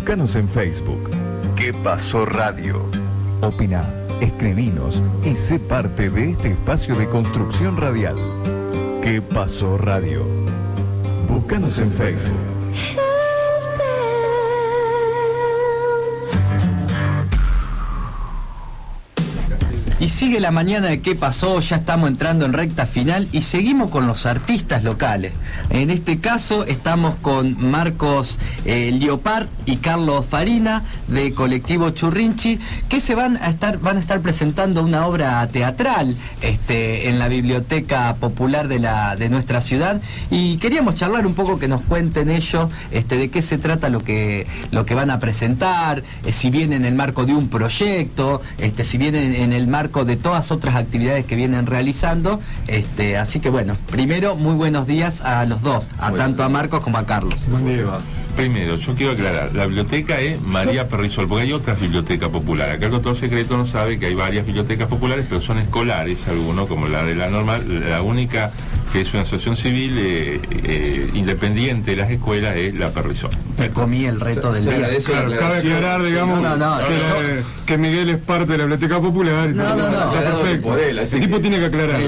Búscanos en Facebook. ¿Qué pasó radio? Opina, escribinos y sé parte de este espacio de construcción radial. ¿Qué pasó radio? Búscanos en Facebook. Y sigue la mañana de ¿Qué pasó? Ya estamos entrando en recta final y seguimos con los artistas locales. En este caso estamos con Marcos Liopard y Carlos Farina de Colectivo Churrinchi, que van a estar presentando una obra teatral en la Biblioteca Popular de nuestra ciudad, y queríamos charlar un poco, que nos cuenten ellos de qué se trata lo que van a presentar, si viene en el marco de un proyecto, si viene en el marco de todas otras actividades que vienen realizando. Así que bueno, primero, muy buenos días a los dos, tanto a Marcos como a Carlos. Buen día. Primero, yo quiero aclarar, la biblioteca es María Perrisol, porque hay otras bibliotecas populares. Acá el doctor Secreto no sabe que hay varias bibliotecas populares, pero son escolares, algunos, como la de la normal. La única que es una asociación civil independiente de las escuelas es la Perrisol. Me comí el reto del día. Claro, cabe aclarar, digamos, que Miguel es parte de la biblioteca popular. No. Está perfecto. El tipo tiene que aclarar.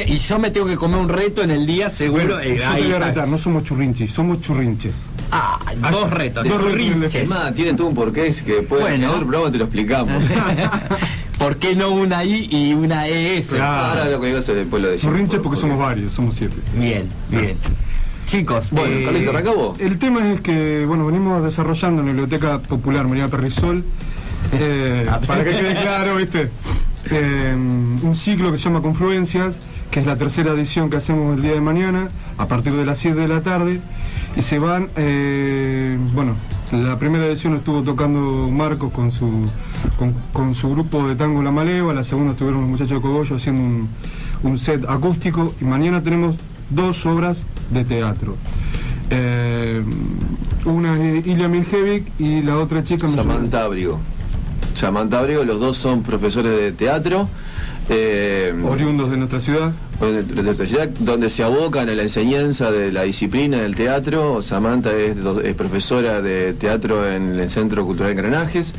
Y yo me tengo que comer un reto en el día, seguro. Yo te voy a retar, no somos churrinchis, somos churrinches. Dos retos. Tienen todo un porqué, es que después en el programa te lo explicamos. ¿Por qué no una I y una ES? Claro. Ahora lo que digo después lo decimos. Churrinches porque somos varios, somos 7. Bien. Chicos, bueno, Carlito, ¿arrancó? El tema es que, venimos desarrollando en la Biblioteca Popular María Perrisol, para que quede claro, un ciclo que se llama Confluencias, que es la tercera edición que hacemos el día de mañana, a partir de las 7 de la tarde, y se van, la primera edición estuvo tocando Marcos con su grupo de tango La Maleva, la segunda estuvieron los muchachos de Cogollo haciendo un set acústico, y mañana tenemos 2 obras de teatro. Una es Ilia Miljevic y la otra chica... Samantha Abrigo, los dos son profesores de teatro. Oriundos de nuestra ciudad. Donde se abocan a la enseñanza de la disciplina del teatro. Samantha es profesora de teatro en el Centro Cultural Engranajes,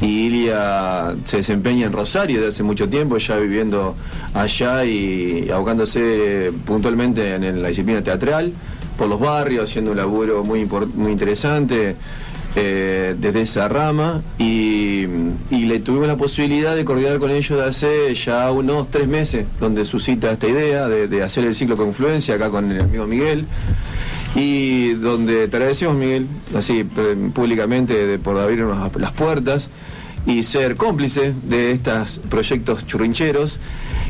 y Ilia se desempeña en Rosario desde hace mucho tiempo, ya viviendo allá y abocándose puntualmente en la disciplina teatral por los barrios, haciendo un laburo muy interesante desde esa rama, y le tuvimos la posibilidad de coordinar con ellos de hace ya unos 3 meses, donde suscita esta idea de hacer el ciclo Confluencia acá con el amigo Miguel, y donde te agradecemos, Miguel, así públicamente, por abrirnos las puertas y ser cómplice de estos proyectos churrincheros.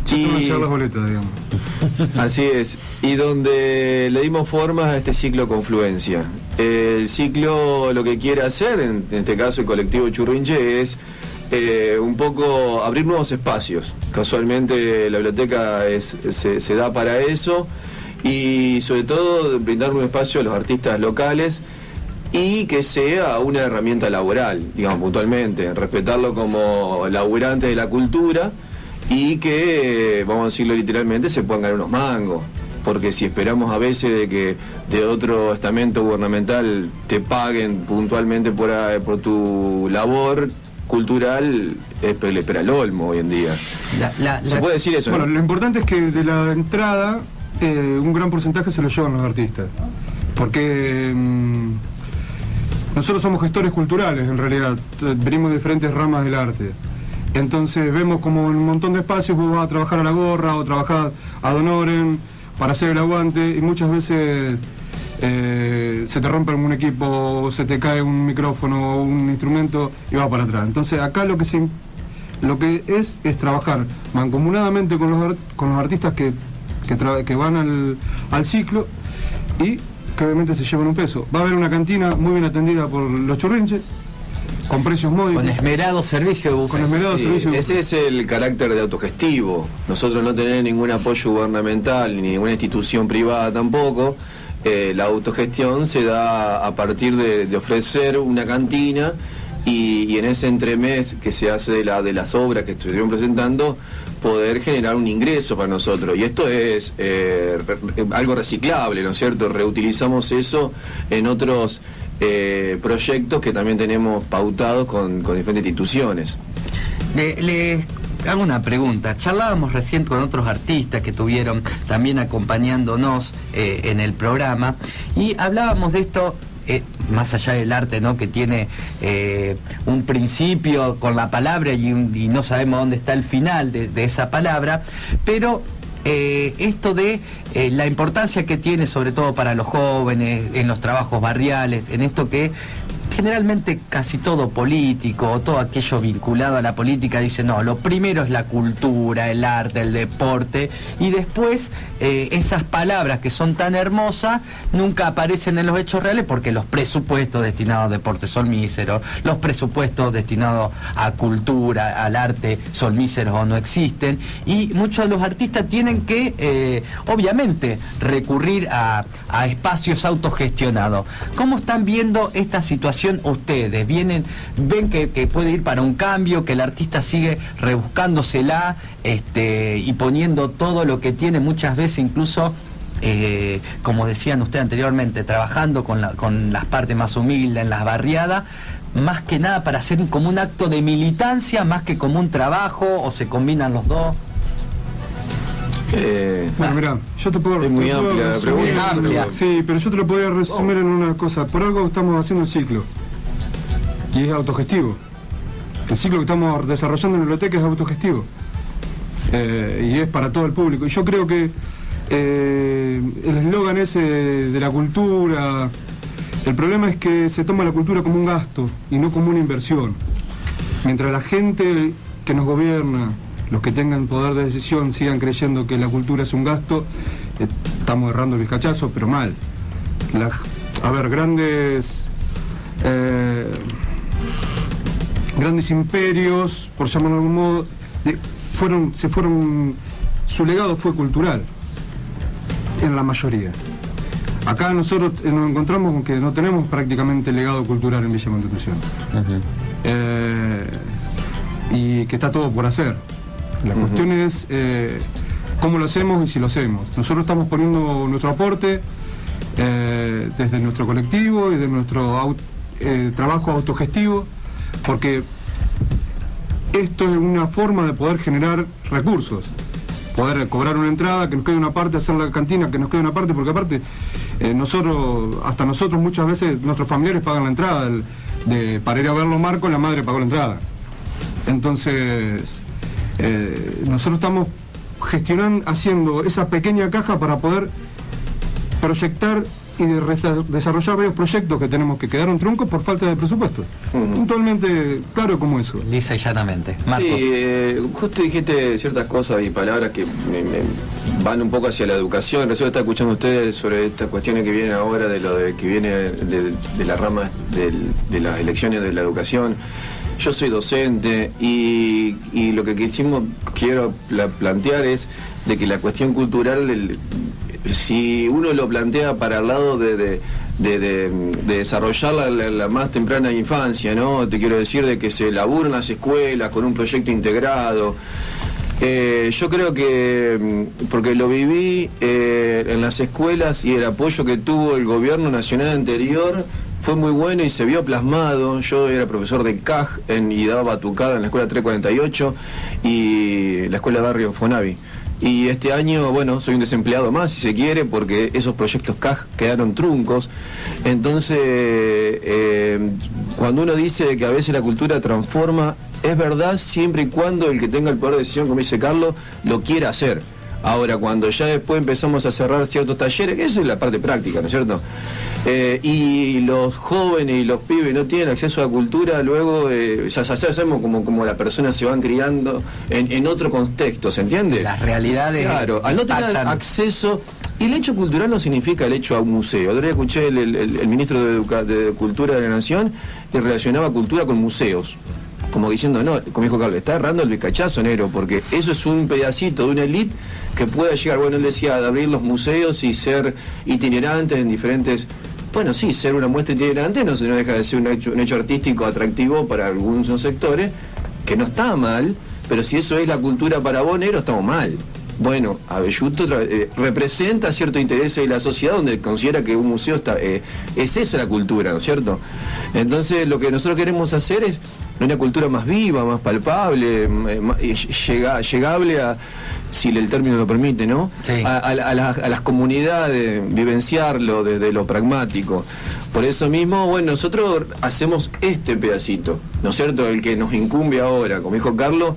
Y las boletas, digamos. Así es, y donde le dimos forma a este ciclo Confluencia. El ciclo lo que quiere hacer, en este caso el colectivo Churrinche, es un poco abrir nuevos espacios. Casualmente la biblioteca se da para eso, y sobre todo brindar un espacio a los artistas locales, y que sea una herramienta laboral, digamos, puntualmente, respetarlo como laburantes de la cultura, y que, vamos a decirlo literalmente, se puedan ganar unos mangos, porque si esperamos a veces de que de otro estamento gubernamental te paguen puntualmente por tu labor cultural, le espera el olmo hoy en día. ¿Se puede decir eso? Bueno, ¿no? Lo importante es que de la entrada un gran porcentaje se lo llevan los artistas, porque nosotros somos gestores culturales, en realidad, venimos de diferentes ramas del arte. Entonces vemos como en un montón de espacios vos vas a trabajar a la gorra o trabajar ad honorem para hacer el aguante, y muchas veces se te rompe algún equipo, se te cae un micrófono o un instrumento y vas para atrás. Entonces acá lo que es trabajar mancomunadamente con los artistas que van al ciclo, y que obviamente se llevan un peso. Va a haber una cantina muy bien atendida por los churrinches, con precios módicos. Con esmerado servicio de buceo. Ese es el carácter de autogestivo. Nosotros no tenemos ningún apoyo gubernamental, ni ninguna institución privada tampoco. La autogestión se da a partir de ofrecer una cantina, y en ese entremés que se hace de las obras que estuvieron presentando, poder generar un ingreso para nosotros. Y esto es algo reciclable, ¿no es cierto? Reutilizamos eso en otros proyectos que también tenemos pautados con diferentes instituciones. Le hago una pregunta. Charlábamos recién con otros artistas que estuvieron también acompañándonos en el programa y hablábamos de esto, más allá del arte, ¿no?, que tiene un principio con la palabra y no sabemos dónde está el final de esa palabra, pero esto de la importancia que tiene sobre todo para los jóvenes en los trabajos barriales, en esto que generalmente casi todo político o todo aquello vinculado a la política dice no, lo primero es la cultura, el arte, el deporte, y después esas palabras que son tan hermosas nunca aparecen en los hechos reales porque los presupuestos destinados a deporte son míseros, los presupuestos destinados a cultura, al arte son míseros o no existen, y muchos de los artistas tienen que obviamente recurrir a espacios autogestionados. ¿Cómo están viendo esta situación ustedes? ¿Ven que puede ir para un cambio, que el artista sigue rebuscándosela y poniendo todo lo que tiene, muchas veces incluso, como decían ustedes anteriormente, trabajando con las partes más humildes, en las barriadas, más que nada para hacer como un acto de militancia, más que como un trabajo, o se combinan los dos? Bueno, mirá, yo te puedo... Es muy amplia la pregunta. Sí, pero yo te lo podría resumir en una cosa. Por algo estamos haciendo el ciclo. Y es autogestivo. El ciclo que estamos desarrollando en la biblioteca es autogestivo. Y es para todo el público. Y yo creo que el eslogan ese de la cultura... El problema es que se toma la cultura como un gasto y no como una inversión. Mientras la gente que nos gobierna, los que tengan poder de decisión, sigan creyendo que la cultura es un gasto, estamos errando el vizcachazo, pero mal. Grandes imperios, por llamarlo de algún modo, su legado fue cultural, en la mayoría. Acá nosotros nos encontramos con que no tenemos prácticamente legado cultural en Villa Constitución. Y que está todo por hacer. La cuestión es cómo lo hacemos y si lo hacemos. Nosotros estamos poniendo nuestro aporte desde nuestro colectivo y de nuestro trabajo autogestivo, porque esto es una forma de poder generar recursos, poder cobrar una entrada, que nos quede una parte, hacer la cantina, que nos quede una parte, porque aparte hasta nosotros muchas veces nuestros familiares pagan la entrada para ir a verlo. Marco, la madre pagó la entrada. Entonces nosotros estamos haciendo esa pequeña caja para poder proyectar y desarrollar varios proyectos que quedaron truncos por falta de presupuesto. Puntualmente, claro como eso. Lisa y llanamente. Marcos. Sí, justo dijiste ciertas cosas y palabras que van un poco hacia la educación. Recién estaba escuchando a ustedes sobre estas cuestiones que vienen ahora, que viene de la rama de las elecciones de la educación. Yo soy docente y lo que quiero plantear es de que la cuestión cultural, si uno lo plantea para el lado de desarrollar la más temprana infancia, ¿no? Te quiero decir de que se labura en las escuelas con un proyecto integrado. Yo creo que, porque lo viví en las escuelas y el apoyo que tuvo el gobierno nacional anterior fue muy bueno y se vio plasmado. Yo era profesor de CAJ y daba batucada en la escuela 348 y la escuela Barrio Fonavi. Y este año, bueno, soy un desempleado más, si se quiere, porque esos proyectos CAJ quedaron truncos. Entonces, cuando uno dice que a veces la cultura transforma, es verdad siempre y cuando el que tenga el poder de decisión, como dice Carlos, lo quiera hacer. Ahora, cuando ya después empezamos a cerrar ciertos talleres, que eso es la parte práctica, ¿no es cierto? Y los jóvenes y los pibes no tienen acceso a la cultura, luego ya sabemos como las personas se van criando en otro contexto, ¿se entiende? Las realidades. Claro, al no tener acceso, y el hecho cultural no significa el hecho a un museo. Otro día escuché el ministro de Cultura de la Nación que relacionaba cultura con museos. Como diciendo, no, como dijo Carlos, está errando el vizcachazo, negro, porque eso es un pedacito de una élite que pueda llegar, bueno, él decía, de abrir los museos y ser itinerantes en diferentes... Bueno, sí, ser una muestra itinerante no deja de ser un hecho artístico atractivo para algunos sectores, que no está mal, pero si eso es la cultura para vos, negro, estamos mal. Bueno, Abelluto representa cierto interés de la sociedad donde considera que un museo es esa la cultura, ¿no es cierto? Entonces lo que nosotros queremos hacer es una cultura más viva, más palpable, llegable a, si el término lo permite, ¿no? Sí. A las comunidades, vivenciarlo desde lo pragmático. Por eso mismo, bueno, nosotros hacemos este pedacito, ¿no es cierto? El que nos incumbe ahora, como dijo Carlos,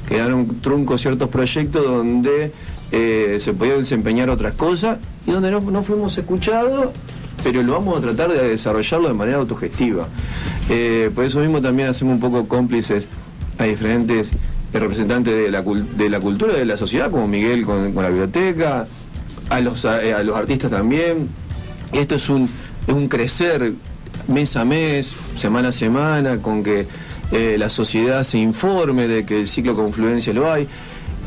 quedaron truncos ciertos proyectos donde se podían desempeñar otras cosas y donde no fuimos escuchados, pero lo vamos a tratar de desarrollarlo de manera autogestiva. Por eso mismo también hacemos un poco cómplices a diferentes representantes de la cultura de la sociedad, como Miguel con la biblioteca, a los artistas también. Esto es un crecer mes a mes, semana a semana, con que la sociedad se informe de que el ciclo Confluencia lo hay.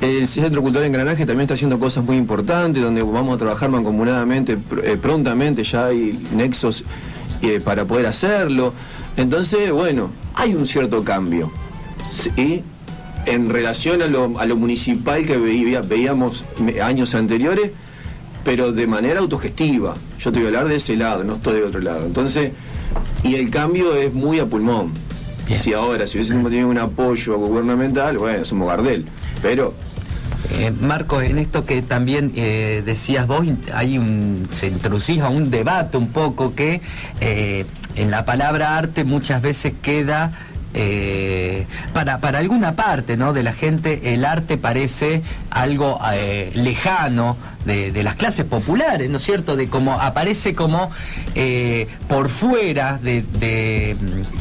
El Centro Cultural Engranaje también está haciendo cosas muy importantes, donde vamos a trabajar mancomunadamente, prontamente ya hay nexos para poder hacerlo. Entonces, bueno, hay un cierto cambio, ¿sí? En relación a lo municipal que veíamos años anteriores, pero de manera autogestiva. Yo te voy a hablar de ese lado, no estoy de otro lado. Entonces, y el cambio es muy a pulmón. Bien. Si hubiésemos tenido un apoyo gubernamental, bueno, somos Gardel, pero... Marcos, en esto que también decías vos, se introducía un debate un poco que en la palabra arte muchas veces queda... para alguna parte, ¿no?, de la gente, el arte parece algo lejano de las clases populares, ¿no es cierto? De cómo aparece como por fuera de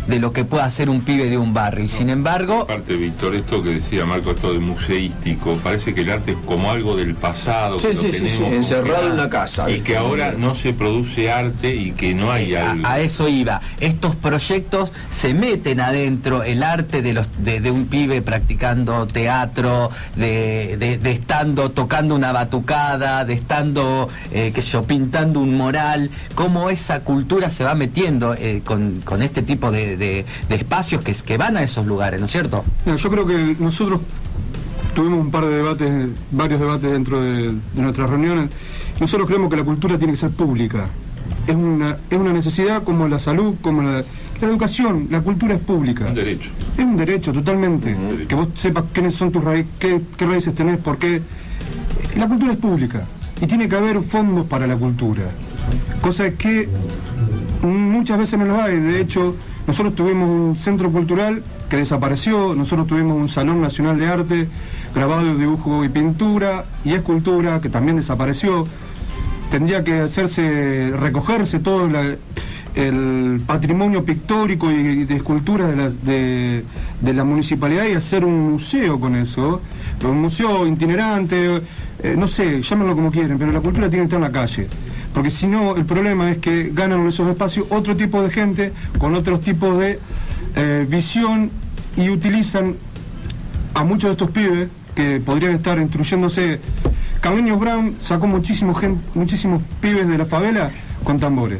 lo que pueda hacer un pibe de un barrio. Y sin embargo... Aparte, Víctor, esto que decía Marco, esto de museístico, parece que el arte es como algo del pasado, que lo tenemos encerrado en una casa. Y que ahora no se produce arte y que no hay algo. A eso iba. Estos proyectos se meten adentro, el arte de un pibe practicando teatro, de estando tocando una batucada, de estando pintando un mural, cómo esa cultura se va metiendo con este tipo de espacios que van a esos lugares, ¿no es cierto? No, yo creo que nosotros tuvimos un par de debates, varios debates dentro de nuestras reuniones. Nosotros creemos que la cultura tiene que ser pública. Es una necesidad como la salud, como la educación. La cultura es pública. Un derecho. Es un derecho, totalmente. Que vos sepas quiénes son tus raíces, qué raíces tenés, por qué. La cultura es pública. Y tiene que haber fondos para la cultura. Cosa que muchas veces no los hay. De hecho, nosotros tuvimos un centro cultural que desapareció, nosotros tuvimos un Salón Nacional de Arte, grabado, dibujo y pintura, y escultura, que también desapareció. Tendría que recogerse todo el patrimonio pictórico y de esculturas de la municipalidad y hacer un museo con eso, un museo itinerante, no sé, llámenlo como quieren, pero la cultura tiene que estar en la calle, porque si no, el problema es que ganan esos espacios otro tipo de gente con otros tipos de visión y utilizan a muchos de estos pibes que podrían estar instruyéndose. Carliños Brown sacó muchísimos pibes de la favela con tambores.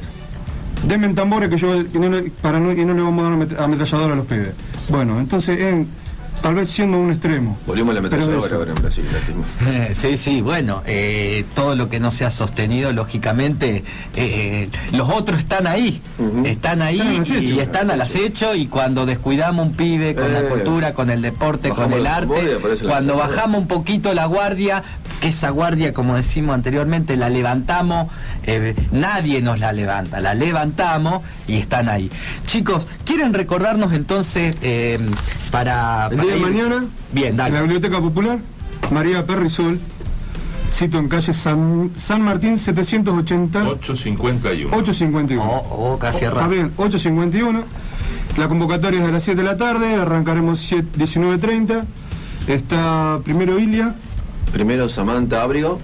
Denme tambores y no le vamos a dar ametralladora a los pibes. Bueno, entonces tal vez siendo un extremo. Volvimos a la ametralladora ahora en Brasil, lástima. Sí, bueno, todo lo que no se ha sostenido, lógicamente, los otros están ahí, están al acecho, y cuando descuidamos un pibe con la cultura, con el deporte, con el arte, cuando bajamos un poquito la guardia, que esa guardia, como decimos anteriormente, la levantamos, nadie nos la levanta, la levantamos y están ahí. Chicos, ¿quieren recordarnos entonces para el día de mañana? Bien, dale. En la Biblioteca Popular, María Perrisol, cito en calle San Martín 780. 851. Casi errado. Está bien, 851. La convocatoria es a las 7 de la tarde, arrancaremos 19:30. Está primero Ilia. Primero Samantha Ábrigo.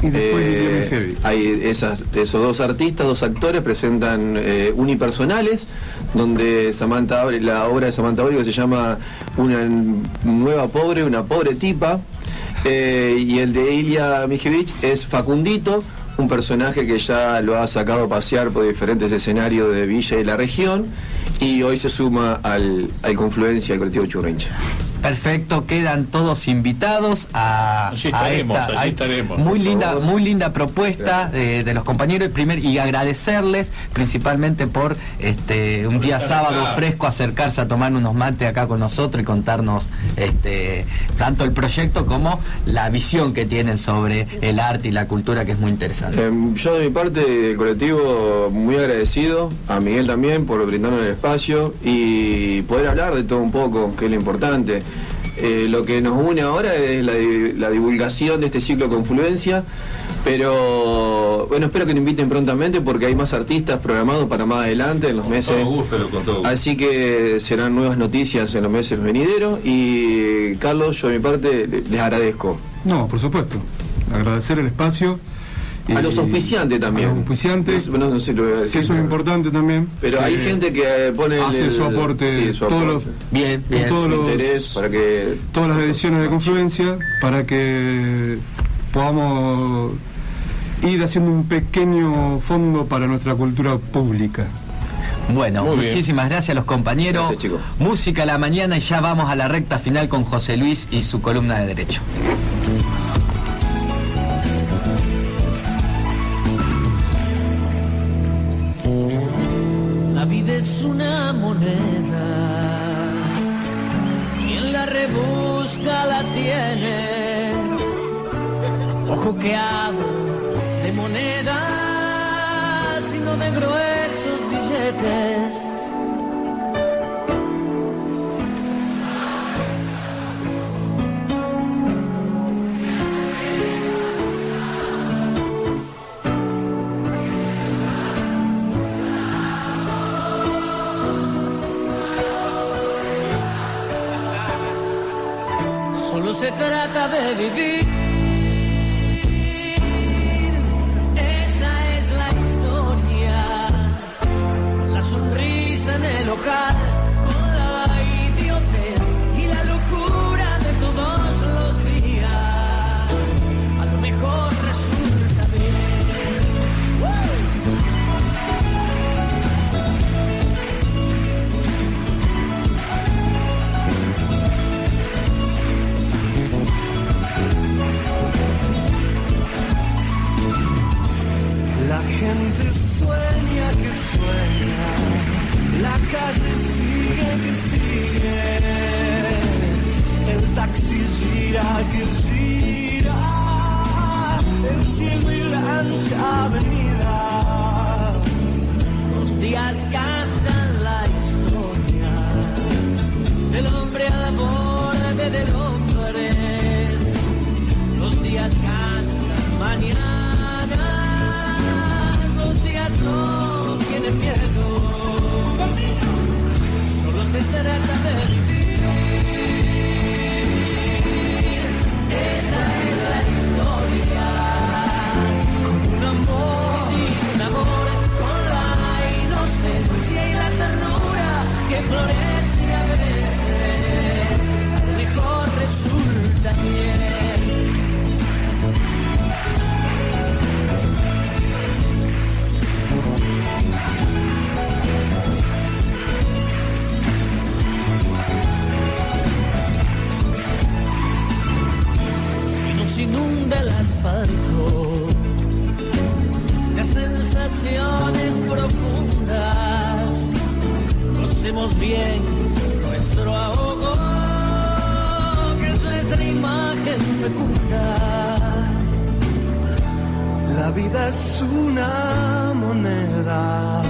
Y después hay esos dos artistas, dos actores presentan unipersonales, donde la obra de Samantha Ábrigo se llama Una pobre tipa, y el de Ilia Mijevich es Facundito, un personaje que ya lo ha sacado a pasear por diferentes escenarios de Villa y la región, y hoy se suma al Confluencia del colectivo Churrinche. Perfecto, quedan todos invitados a allí estaremos. Muy linda propuesta de los compañeros y agradecerles principalmente por un día sábado fresco acercarse a tomar unos mates acá con nosotros y contarnos tanto el proyecto como la visión que tienen sobre el arte y la cultura, que es muy interesante. Yo de mi parte del colectivo muy agradecido, a Miguel también por brindarnos el espacio y poder hablar de todo un poco, que es lo importante. Lo que nos une ahora es la divulgación de este ciclo Confluencia, pero bueno, espero que nos inviten prontamente porque hay más artistas programados para más adelante en los meses. Con todo gusto. Así que serán nuevas noticias en los meses venideros y Carlos, yo de mi parte les agradezco. No, por supuesto, agradecer el espacio. A los auspiciantes también. A los auspiciantes, no sé lo voy a decir, eso es importante también. Pero hay gente que pone hace su aporte, Bien, su interés para que todas las ediciones de Confluencia, para que podamos ir haciendo un pequeño fondo para nuestra cultura pública. Bueno, muchísimas gracias a los compañeros. Gracias, chicos. Música a la mañana y ya vamos a la recta final con José Luis y su columna de Derecho. La vida es una moneda, quien la rebusca la tiene. Ojo que hablo de monedas, sino de gruesos billetes. Solo se trata de vivir. Esa es la historia. Con la sonrisa en el ojal, con la idiotez y la locura de todos los días. A lo mejor resulta bien. La gente sueña que sueña, la calle sigue que sigue, el taxi gira que gira, el cielo y la ancha avenida. Los días cantan la historia del hombre al borde del hombre. Los días cantan mañana. No tiene miedo, solo se trata de vivir. Esa es la historia, con un amor, sin un amor, con la inocencia y la ternura que florece a veces, a lo mejor resulta bien. Inunda el asfalto de sensaciones profundas. Conocemos bien nuestro ahogo, que es nuestra imagen fecunda. La vida es una moneda,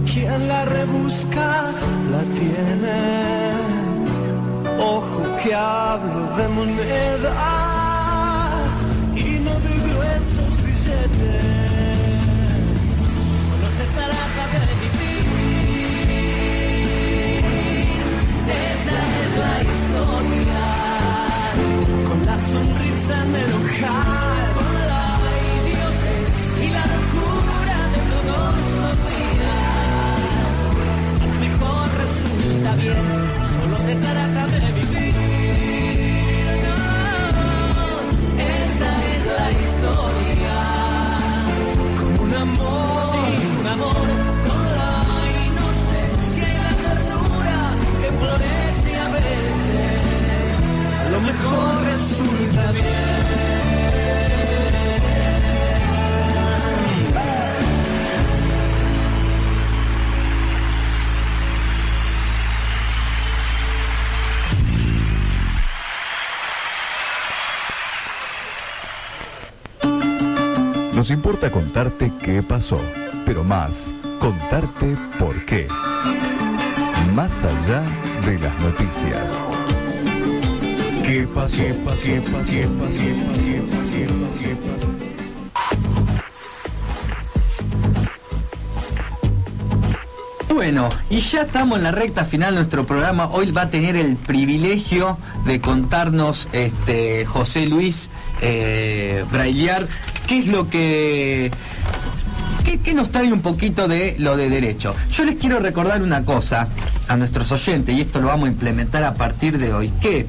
quien la rebusca la tiene. Ojo que hablo de monedas y no de gruesos billetes. Solo se trata de vivir. Esa es la historia, con la sonrisa en el ojal, con la idiotez y la locura de todos los días. A lo mejor resulta bien, solo se trata de vivir. No. Nos importa contarte qué pasó, pero más, contarte por qué. Más allá de las noticias. ¿Qué pasó? ¿Qué pasó? ¿Qué pasó? ¿Qué pasó? ¿Qué pasó? ¿Qué pasó? Bueno, y ya estamos en la recta final de nuestro programa. Hoy va a tener el privilegio de contarnos José Luis Brailiar qué es lo que... ¿Qué nos trae un poquito de lo de derecho? Yo les quiero recordar una cosa a nuestros oyentes, y esto lo vamos a implementar a partir de hoy, que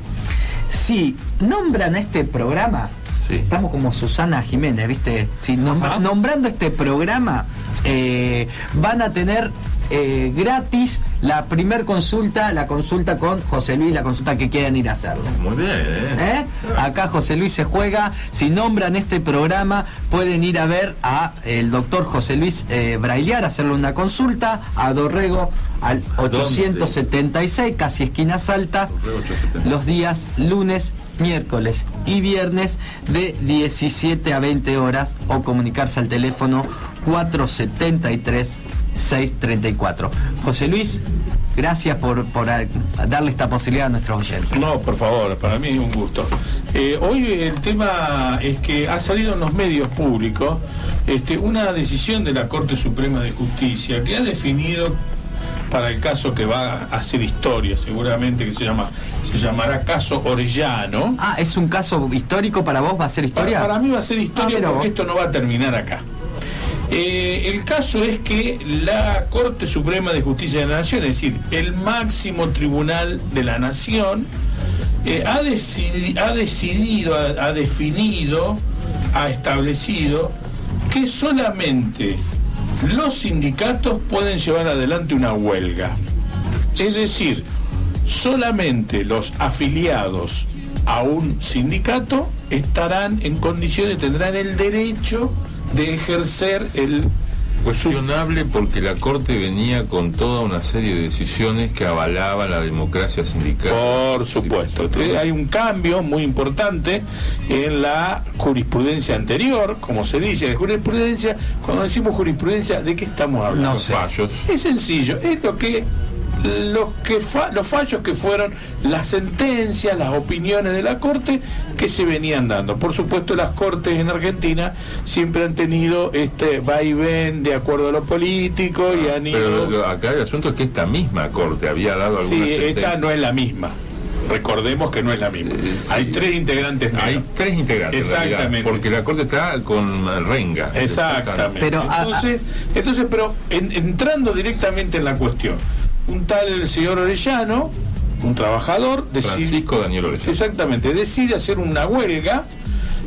si nombran a este programa, sí, estamos como Susana Jiménez, ¿viste? Si nombrando este programa, van a tener gratis la primer consulta, la consulta con José Luis, la consulta que quieran ir a hacerlo. Muy bien, Acá José Luis se juega. Si nombran este programa, pueden ir a ver a el doctor José Luis Brailiar, hacerle una consulta a Dorrego al 876, casi esquina Salta, los días lunes, miércoles y viernes de 17 a 20 horas, o comunicarse al teléfono 473-634. José Luis, gracias por darle esta posibilidad a nuestros oyentes. No, por favor, para mí es un gusto. Hoy el tema es que ha salido en los medios públicos una decisión de la Corte Suprema de Justicia que ha definido, para el caso que va a hacer historia seguramente, que se llamará caso Orellano. Ah, ¿es un caso histórico para vos? ¿Va a ser historia? Para mí va a ser historia, porque esto no va a terminar acá. El caso es que la Corte Suprema de Justicia de la Nación, es decir, el máximo tribunal de la Nación, ha establecido que solamente los sindicatos pueden llevar adelante una huelga. Es decir, solamente los afiliados a un sindicato estarán en condiciones, tendrán el derecho de ejercer el... Cuestionable, porque la Corte venía con toda una serie de decisiones que avalaban la democracia sindical. Por supuesto. Hay un cambio muy importante en la jurisprudencia anterior, como se dice, de jurisprudencia. Cuando decimos jurisprudencia, ¿de qué estamos hablando? No sé. Fallos. Es sencillo, es los fallos que fueron las sentencias, las opiniones de la Corte que se venían dando. Por supuesto, las Cortes en Argentina siempre han tenido este vaivén de acuerdo a lo político y han ido... Pero acá el asunto es que esta misma Corte había dado alguna sentencia. Esta no es la misma. Recordemos que no es la misma. Hay tres integrantes menos. Hay tres integrantes, exactamente, en realidad, porque la Corte está con renga. Exactamente. Pero, entonces, entrando directamente en la cuestión, un tal el señor Orellano, un trabajador, Francisco Daniel Orellano, exactamente, decide hacer una huelga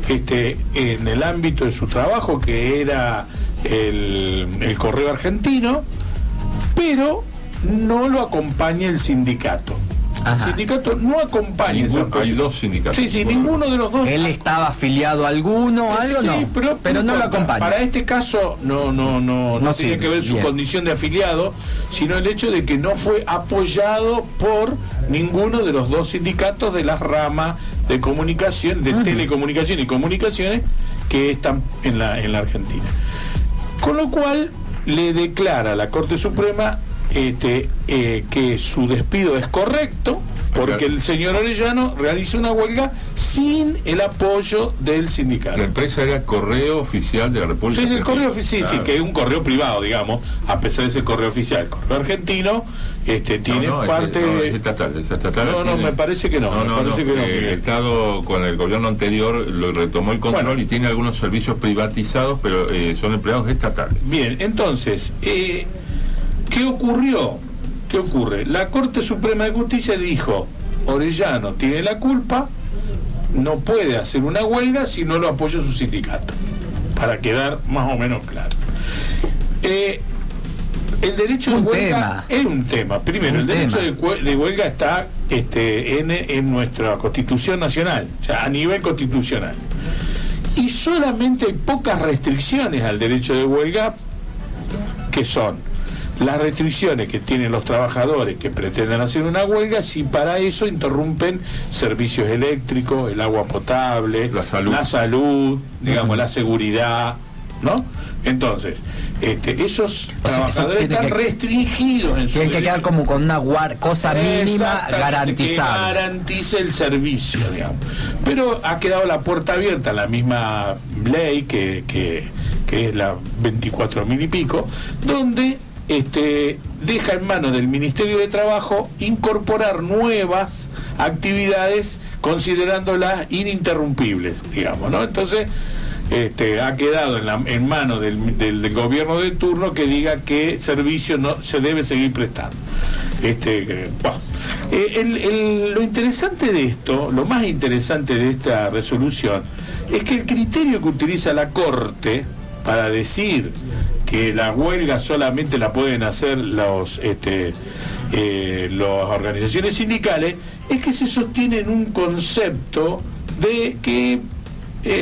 en el ámbito de su trabajo, que era el Correo Argentino, pero no lo acompaña el sindicato. Ajá. El sindicato no acompaña. Hay dos sindicatos. Sí, ninguno de los dos. ¿Él estaba afiliado a alguno o algo? Sí, no, pero no lo acompaña. Para este caso no tiene que ver su condición de afiliado, sino el hecho de que no fue apoyado por ninguno de los dos sindicatos de las ramas de comunicación, de telecomunicación y comunicaciones que están en la Argentina. Con lo cual le declara a la Corte Suprema que su despido es correcto, porque el señor Orellano realiza una huelga sin el apoyo del sindicato. La empresa era Correo Oficial de la República Argentina. Sí, el correo oficial, sí, que es un correo privado, digamos, a pesar de ser correo oficial. El correo argentino tiene parte... Es estatal. No, me parece que no. El Estado con el gobierno anterior lo retomó el control y tiene algunos servicios privatizados, pero son empleados estatales. Bien, entonces... ¿qué ocurrió? ¿Qué ocurre? La Corte Suprema de Justicia dijo: Orellano tiene la culpa, no puede hacer una huelga si no lo apoya su sindicato, para quedar más o menos claro. El derecho de huelga es un tema. Primero, el derecho de huelga está en nuestra Constitución Nacional, o sea, a nivel constitucional. Y solamente hay pocas restricciones al derecho de huelga, que son las restricciones que tienen los trabajadores que pretenden hacer una huelga si para eso interrumpen servicios eléctricos, el agua potable, la salud, digamos, la seguridad, ¿no? Entonces, esos trabajadores están restringidos en su tienen que quedar como con una cosa mínima garantizada. Que garantice el servicio, digamos. Pero ha quedado la puerta abierta, la misma ley que es la 24.000 y pico, donde deja en manos del Ministerio de Trabajo incorporar nuevas actividades considerándolas ininterrumpibles, digamos, ¿no? Entonces ha quedado en manos del gobierno de turno que diga qué servicio no se debe seguir prestando. Lo interesante de esto, lo más interesante de esta resolución, es que el criterio que utiliza la Corte para decir que la huelga solamente la pueden hacer las organizaciones sindicales, es que se sostiene en un concepto de que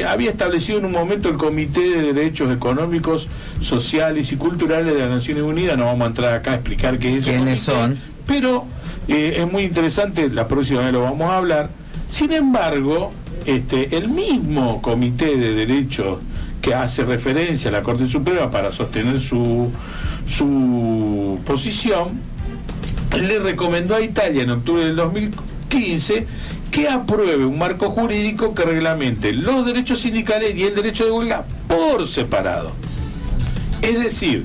había establecido en un momento el Comité de Derechos Económicos, Sociales y Culturales de las Naciones Unidas. No vamos a entrar acá a explicar qué es quiénes son, pero es muy interesante, la próxima vez lo vamos a hablar. Sin embargo, el mismo Comité de Derechos que hace referencia a la Corte Suprema para sostener su posición, le recomendó a Italia en octubre del 2015 que apruebe un marco jurídico que reglamente los derechos sindicales y el derecho de huelga por separado. Es decir,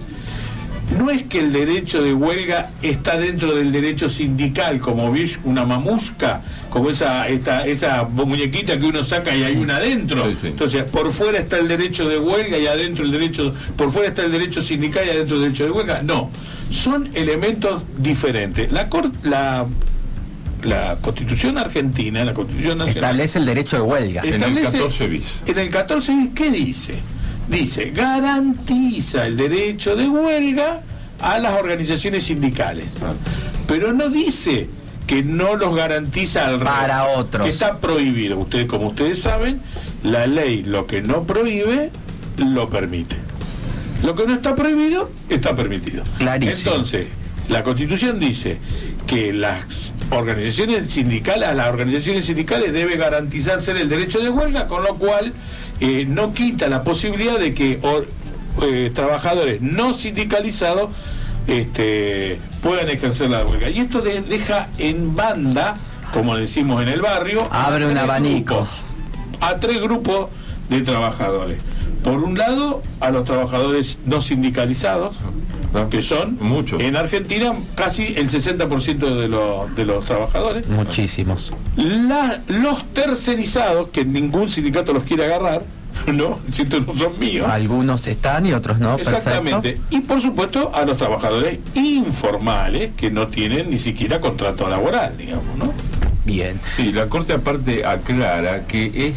no es que el derecho de huelga está dentro del derecho sindical, como ves una mamusca, como esa muñequita que uno saca y hay una adentro. Sí, sí. Entonces, por fuera está el derecho de huelga y adentro por fuera está el derecho sindical y adentro el derecho de huelga. No, son elementos diferentes. La Constitución argentina, la Constitución nacional, establece el derecho de huelga. En el 14 bis. En el 14 bis, ¿qué dice? Dice, garantiza el derecho de huelga a las organizaciones sindicales. Pero no dice que no los garantiza al resto. Para otros. Que está prohibido. Como ustedes saben, la ley lo que no prohíbe, lo permite. Lo que no está prohibido, está permitido. Clarísimo. Entonces, la Constitución dice que a las organizaciones sindicales debe garantizarse el derecho de huelga, con lo cual no quita la posibilidad de que trabajadores no sindicalizados puedan ejercer la huelga. Y esto deja en banda, como decimos en el barrio, abre un abanico a 3 grupos de trabajadores. Por un lado, a los trabajadores no sindicalizados, que son muchos. En Argentina casi el 60% de los trabajadores. Muchísimos. Los tercerizados, que ningún sindicato los quiere agarrar, no, estos no son míos. Algunos están y otros no. Exactamente. Perfecto. Y por supuesto a los trabajadores informales que no tienen ni siquiera contrato laboral, digamos, ¿no? Bien. Sí, la Corte aparte aclara que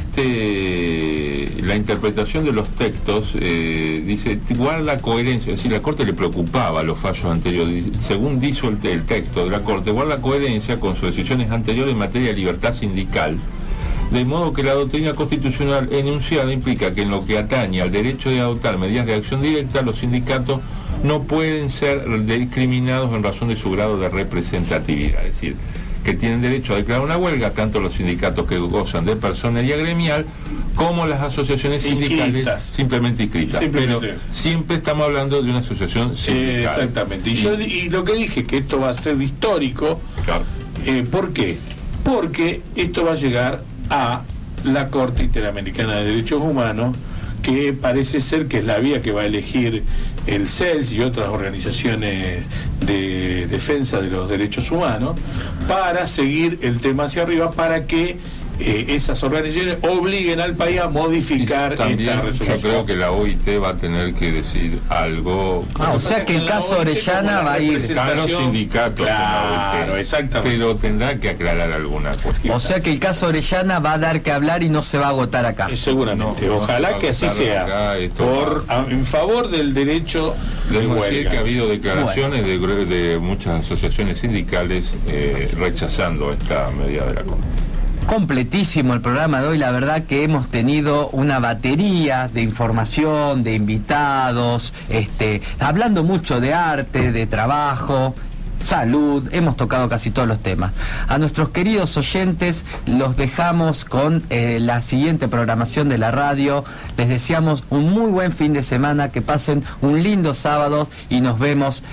la interpretación de los textos dice, guarda coherencia, es decir, la Corte le preocupaba los fallos anteriores, según dice el texto de la Corte, guarda coherencia con sus decisiones anteriores en materia de libertad sindical, de modo que la doctrina constitucional enunciada implica que en lo que atañe al derecho de adoptar medidas de acción directa, los sindicatos no pueden ser discriminados en razón de su grado de representatividad, es decir, que tienen derecho a declarar una huelga, tanto los sindicatos que gozan de personería gremial, como las asociaciones sindicales simplemente inscritas. Pero siempre estamos hablando de una asociación sindical. Exactamente. Y lo que dije, que esto va a ser histórico, claro. ¿Por qué? Porque esto va a llegar a la Corte Interamericana de Derechos Humanos, que parece ser que es la vía que va a elegir el CELS y otras organizaciones de defensa de los derechos humanos, para seguir el tema hacia arriba, para que esas organizaciones obliguen al país a modificar esta resolución. Yo creo que la OIT va a tener que decir algo. O sea que el caso Orellana va a ir. Están los sindicatos, claro, exactamente. Pero tendrá que aclarar alguna cuestión. O sea que el caso Orellana va a dar que hablar y no se va a agotar acá. Seguramente. Ojalá que así sea. En favor del derecho de huelga. Que ha habido declaraciones de muchas asociaciones sindicales rechazando esta medida de la Corte. Completísimo el programa de hoy, la verdad que hemos tenido una batería de información, de invitados, hablando mucho de arte, de trabajo. salud, hemos tocado casi todos los temas. A nuestros queridos oyentes los dejamos con la siguiente programación de la radio. Les deseamos un muy buen fin de semana, que pasen un lindo sábado y nos vemos